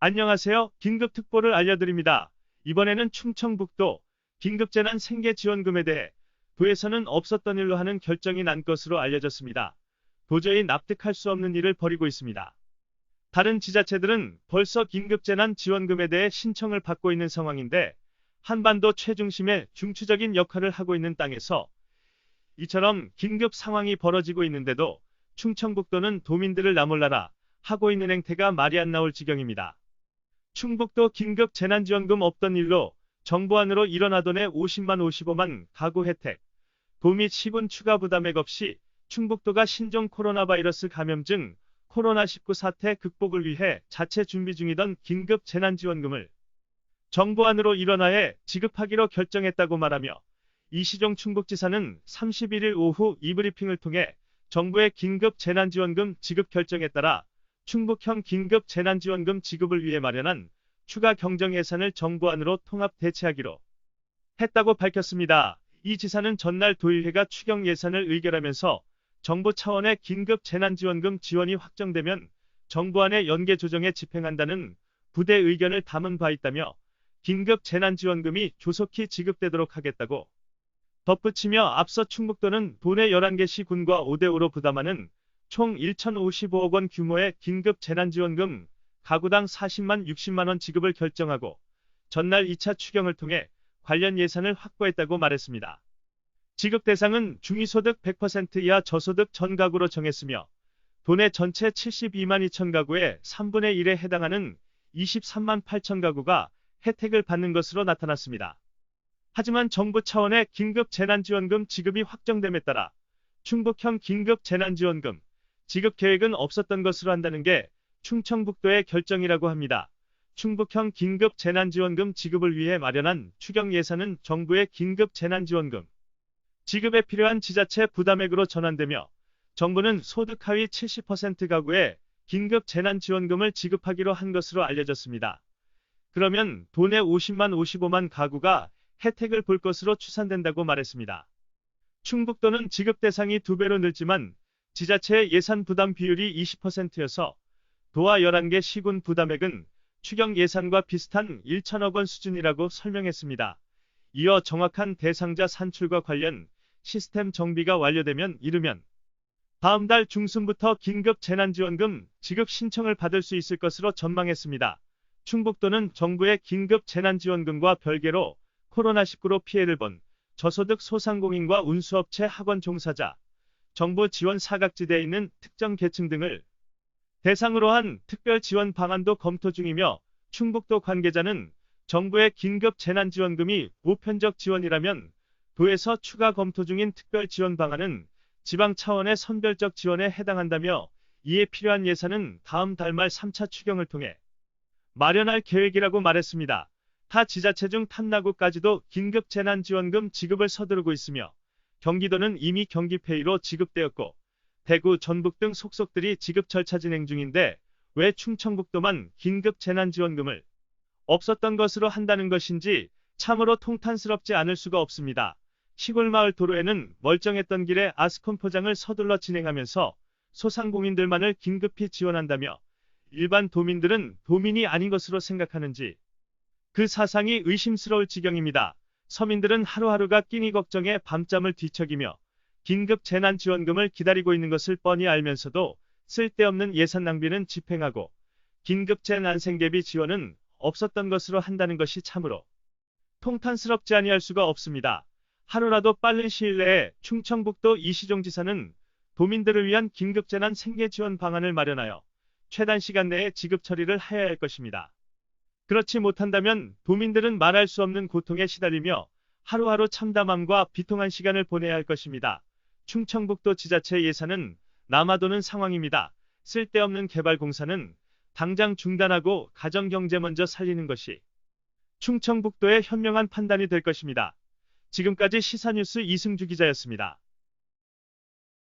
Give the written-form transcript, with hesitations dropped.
안녕하세요. 긴급특보를 알려드립니다. 이번에는 충청북도 긴급재난 생계지원금에 대해 도에서는 없었던 일로 하는 결정이 난 것으로 알려졌습니다. 도저히 납득할 수 없는 일을 벌이고 있습니다. 다른 지자체들은 벌써 긴급재난지원금에 대해 신청을 받고 있는 상황인데 한반도 최중심의 중추적인 역할을 하고 있는 땅에서 이처럼 긴급 상황이 벌어지고 있는데도 충청북도는 도민들을 나몰라라 하고 있는 행태가 말이 안 나올 지경입니다. 충북도 긴급재난지원금 없던 일로 정부안으로 일어나던 해 50만 55만 가구 혜택, 도및 시군 추가 부담액 없이 충북도가 신종 코로나 바이러스 감염증 코로나19 사태 극복을 위해 자체 준비 중이던 긴급재난지원금을 정부안으로 일어나해 지급하기로 결정했다고 말하며 이시종 충북지사는 31일 오후 이브리핑을 통해 정부의 긴급재난지원금 지급 결정에 따라 충북형 긴급재난지원금 지급을 위해 마련한 추가 경정 예산을 정부안으로 통합 대체하기로 했다고 밝혔습니다. 이 지사는 전날 도의회가 추경 예산을 의결하면서 정부 차원의 긴급재난지원금 지원이 확정되면 정부안의 연계 조정에 집행한다는 부대 의견을 담은 바 있다며 긴급재난지원금이 조속히 지급되도록 하겠다고 덧붙이며 앞서 충북도는 도내 11개 시군과 5대5로 부담하는 총 1,055억 원 규모의 긴급재난지원금 가구당 40만 60만 원 지급을 결정하고 전날 2차 추경을 통해 관련 예산을 확보했다고 말했습니다. 지급 대상은 중위소득 100% 이하 저소득 전 가구로 정했으며 도내 전체 72만 2천 가구의 3분의 1에 해당하는 23만 8천 가구가 혜택을 받는 것으로 나타났습니다. 하지만 정부 차원의 긴급재난지원금 지급이 확정됨에 따라 충북형 긴급재난지원금 지급 계획은 없었던 것으로 한다는 게 충청북도의 결정이라고 합니다. 충북형 긴급재난지원금 지급을 위해 마련한 추경 예산은 정부의 긴급재난지원금 지급에 필요한 지자체 부담액으로 전환되며 정부는 소득 하위 70% 가구에 긴급재난지원금을 지급하기로 한 것으로 알려졌습니다. 그러면 도내 50만 55만 가구가 혜택을 볼 것으로 추산된다고 말했습니다. 충북도는 지급 대상이 2배로 늘지만 지자체의 예산 부담 비율이 20%여서 도와 11개 시군 부담액은 추경 예산과 비슷한 1천억 원 수준이라고 설명했습니다. 이어 정확한 대상자 산출과 관련 시스템 정비가 완료되면 이르면 다음 달 중순부터 긴급재난지원금 지급 신청을 받을 수 있을 것으로 전망했습니다. 충북도는 정부의 긴급재난지원금과 별개로 코로나19로 피해를 본 저소득 소상공인과 운수업체 학원 종사자, 정부 지원 사각지대에 있는 특정 계층 등을 대상으로 한 특별 지원 방안도 검토 중이며 충북도 관계자는 정부의 긴급재난지원금이 보편적 지원이라면 도에서 추가 검토 중인 특별 지원 방안은 지방 차원의 선별적 지원에 해당한다며 이에 필요한 예산은 다음 달 말 3차 추경을 통해 마련할 계획이라고 말했습니다. 타 지자체 중 탐나구까지도 긴급재난지원금 지급을 서두르고 있으며 경기도는 이미 경기페이로 지급되었고 대구, 전북 등 속속들이 지급 절차 진행 중인데 왜 충청북도만 긴급재난지원금을 없었던 것으로 한다는 것인지 참으로 통탄스럽지 않을 수가 없습니다. 시골 마을 도로에는 멀쩡했던 길에 아스콘 포장을 서둘러 진행하면서 소상공인들만을 긴급히 지원한다며 일반 도민들은 도민이 아닌 것으로 생각하는지 그 사상이 의심스러울 지경입니다. 서민들은 하루하루가 끼니 걱정에 밤잠을 뒤척이며 긴급재난지원금을 기다리고 있는 것을 뻔히 알면서도 쓸데없는 예산 낭비는 집행하고 긴급재난생계비 지원은 없었던 것으로 한다는 것이 참으로 통탄스럽지 아니할 수가 없습니다. 하루라도 빠른 시일 내에 충청북도 이시종 지사는 도민들을 위한 긴급재난 생계지원 방안을 마련하여 최단 시간 내에 지급 처리를 해야 할 것입니다. 그렇지 못한다면 도민들은 말할 수 없는 고통에 시달리며 하루하루 참담함과 비통한 시간을 보내야 할 것입니다. 충청북도 지자체 예산은 남아도는 상황입니다. 쓸데없는 개발 공사는 당장 중단하고 가정경제 먼저 살리는 것이 충청북도의 현명한 판단이 될 것입니다. 지금까지 시사뉴스 이승주 기자였습니다.